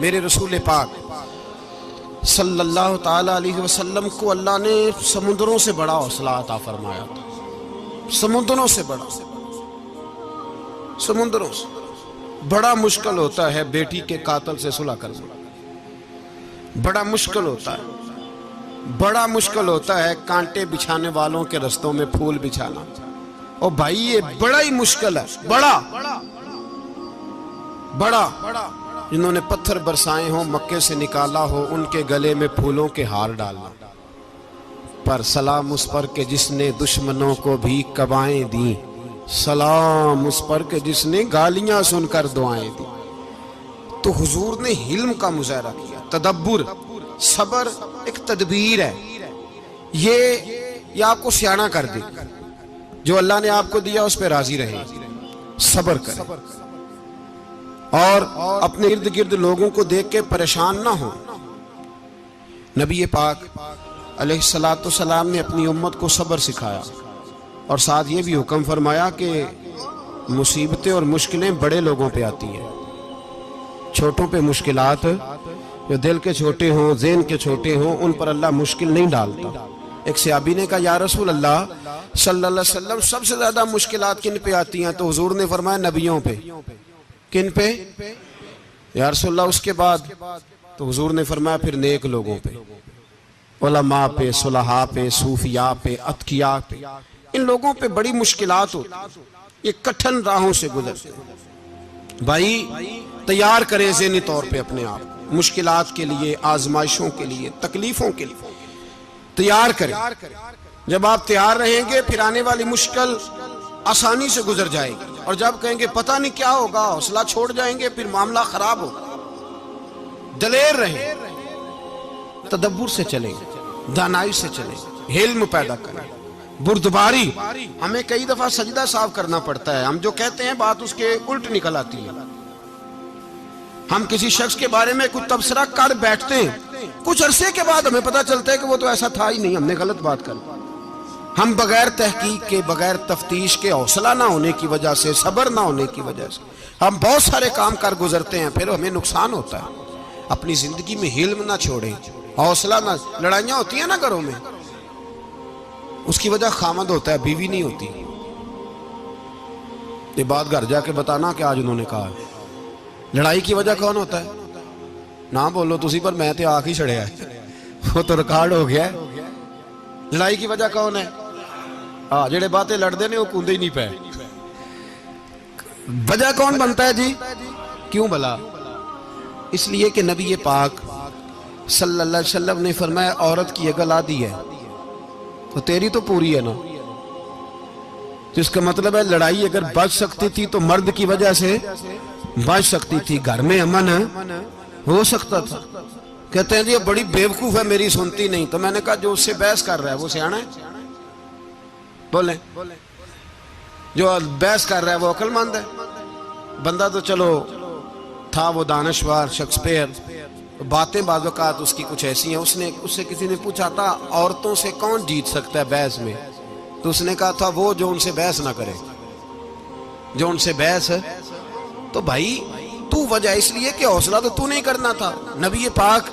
मेरे रसूल पाक सल्लल्लाहु ताला अलैहि वसल्लम को अल्लाह ने समुद्रों से बड़ा हौसला अता फरमाया था। समुद्रों से बड़ा, समुद्रों से बड़ा मुश्किल होता है बेटी के कातिल से सुलह करना, बड़ा मुश्किल होता है, बड़ा मुश्किल होता है कांटे बिछाने वालों के रस्तों में फूल बिछाना। और भाई ये बड़ा ही मुश्किल है, बड़ा बड़ा। जिन्होंने पत्थर बरसाए हो, मक्के से निकाला हो, उनके गले में फूलों के हार डालना। पर सलाम उस पर के जिसने दुश्मनों को भी कबाएं दी, सलाम उस पर के जिसने गालियां सुनकर दुआएं दी। तो हुजूर ने हिल्म का मुजाहरा किया, तदब्बुर, सबर एक तदबीर है। ये आपको सियाना कर दे। जो अल्लाह ने आपको दिया उस पर राजी रहे, सबर करें और अपने इर्द गिर्द लोगों को देख के परेशान ना हो। नबी पाक अलैहिस्सलातु सलाम ने अपनी उम्मत को सबर सिखाया और साथ ये भी हुक्म फरमाया कि मुसीबतें और मुश्किलें बड़े लोगों पे आती हैं, छोटों पे मुश्किलात, जो दिल के छोटे हों, ज़हन के छोटे हों, उन पर अल्लाह मुश्किल नहीं डालता। एक सहाबी ने कहा, या रसूल अल्लाह सल्लल्लाहु अलैहि वसल्लम, सबसे ज्यादा मुश्किलात किन पे आती हैं? तो हुजूर ने फरमाया नबियों पे। किन पे या रसूल अल्लाह? उसके बाद तो हुजूर ने फरमाया फिर नेक लोगों पे, उलमा पे, सुलहा पे, सूफिया पे, अतकिया पे। इन लोगों पे बड़ी मुश्किलात होती, ये कठिन राहों से गुजरते। भाई तैयार करें ज़हनी तौर पे अपने आप मुश्किलात के लिए, आजमाइशों के लिए, तकलीफों के लिए तैयार करें। जब आप तैयार रहेंगे फिर आने वाली मुश्किल आसानी से गुजर जाएगी। और जब कहेंगे पता नहीं क्या होगा, हौसला छोड़ जाएंगे, फिर मामला खराब होगा। दलेर रहें, तदब्बुर से चलें, दानाई से चलें, हिल्म पैदा करें, बुर्दबारी। हमें कई दफा सजदा साफ करना पड़ता है, हम जो कहते हैं बात उसके उल्ट निकल आती है। हम किसी शख्स के बारे में कुछ तबसरा कर बैठते हैं, कुछ अरसे के बाद हमें पता चलता है कि वो तो ऐसा था ही नहीं, हमने गलत बात कर। हम बगैर तहकीक के, बगैर तफ्तीश के, हौसला ना होने की वजह से, सब्र ना होने की वजह से हम बहुत सारे काम कर गुजरते हैं, फिर हमें नुकसान होता है। अपनी जिंदगी में हिल्म ना छोड़ें, हौसला ना। लड़ाइयाँ होती हैं ना घरों में, उसकी वजह खामद होता है, बीवी नहीं होती। ये बात घर जाके बताना कि आज उन्होंने कहा है। लड़ाई की वजह कौन होता है? ना बोलो तुसी, पर मैं तो आख ही छड़िया है, वो तो रिकॉर्ड हो गया है। लड़ाई की वजह कौन है? हाँ, जेड़े बातें लड़ते ने वो कूदे ही नहीं पे। वजह कौन बनता है जी? क्यों भला? इसलिए कि नबी पाक सल्लल्लाहु अलैहि वसल्लम ने फरमाया औरत की अकल आधी है तो तेरी तो पूरी है ना। तो इसका मतलब है लड़ाई अगर बच सकती थी तो मर्द की वजह से बच सकती थी, घर में अमन हो सकता था। कहते हैं जी ये बड़ी बेवकूफ है, मेरी सुनती नहीं। तो मैंने कहा जो उससे बहस कर रहा है वो सियाना है? बोले जो बहस कर रहा है वो अक्लमंद है? बंदा तो चलो था वो दानश्वर, शेक्सपियर, बातें बाज़-औक़ात उसकी कुछ ऐसी हैं। उससे किसी ने पूछा था औरतों से कौन जीत सकता है बहस में, तो उसने कहा था वो जो उनसे बहस ना करे, जो उनसे बहस है। तो भाई तू वजह इसलिए कि हौसला तो तू नहीं करना था। नबी पाक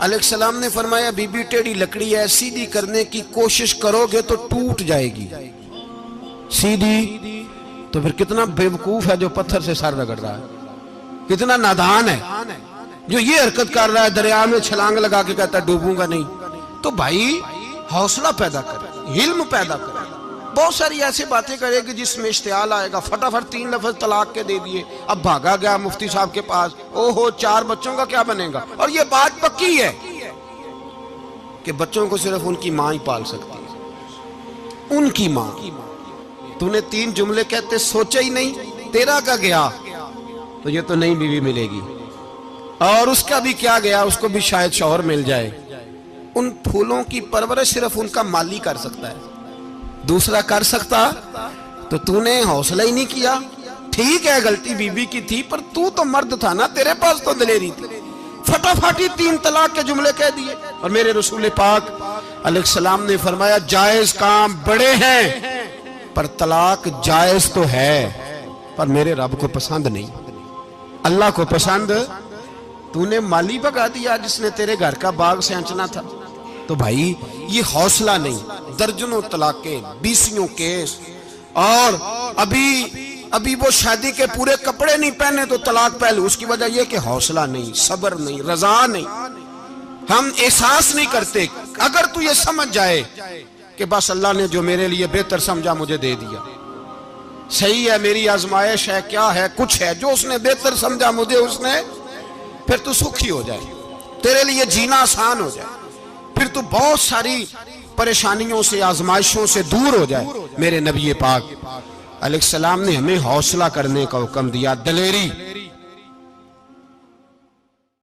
अलैहिस्सलाम ने फरमाया बीबी टेढ़ी लकड़ी है, सीधी करने की कोशिश करोगे तो टूट जाएगी। सीधी तो फिर कितना बेवकूफ है जो पत्थर से सर रगड़ रहा है, कितना नादान है जो ये हरकत कर रहा है, दरिया में छलांग लगा के कहता है डूबूंगा नहीं। तो भाई हौसला पैदा करे, हिल्म पैदा करे। बहुत सारी ऐसी बातें करेगी जिसमें इश्तियाल आएगा, फटाफट 3 लफ्ज तलाक के दे दिए, अब भागा गया मुफ्ती साहब के पास, ओहो 4 बच्चों का क्या बनेगा। और ये बात पक्की है कि बच्चों को सिर्फ उनकी माँ ही पाल सकती है, उनकी माँ। तूने 3 जुमले कहते सोचा ही नहीं, तेरा का गया तो ये तो नई बीवी मिलेगी, और उसका भी क्या गया, उसको भी शायद शौहर मिल जाए। उन फूलों की परवरिश सिर्फ उनका माली कर सकता है, दूसरा कर सकता। तो तूने हौसला ही नहीं किया। ठीक है गलती बीबी की थी, पर तू तो मर्द था ना, तेरे पास तो दलेरी थी। फटाफट ही 3 तलाक के जुमले कह दिए। और मेरे रसूल पाक अलैहिस्सलाम ने फरमाया जायज काम बड़े हैं, पर तलाक जायज तो है, पर मेरे रब को पसंद नहीं, अल्लाह को पसंद तूने माली भगा दिया जिसने तेरे घर का बाग सेंचना था। तो भाई ये हौसला नहीं, दर्जनों तलाके, 20 केस, और अभी वो शादी के पूरे कपड़े नहीं पहने तो तलाक पहले। उसकी वजह यह कि हौसला नहीं, सब्र नहीं, रजा नहीं, हम एहसास नहीं करते। अगर तू ये समझ जाए कि बस अल्लाह ने जो मेरे लिए बेहतर समझा मुझे दे दिया, सही है, मेरी आजमाइश है, क्या है, कुछ है, जो उसने बेहतर समझा मुझे उसने, फिर तू सुखी हो जाए, तेरे लिए जीना आसान हो जाए, फिर तू बहुत सारी परेशानियों से, आजमाइशों से दूर हो जाए। मेरे नबी पाक अलैहिस्सलाम ने हमें हौसला करने का हुक्म दिया, दलेरी।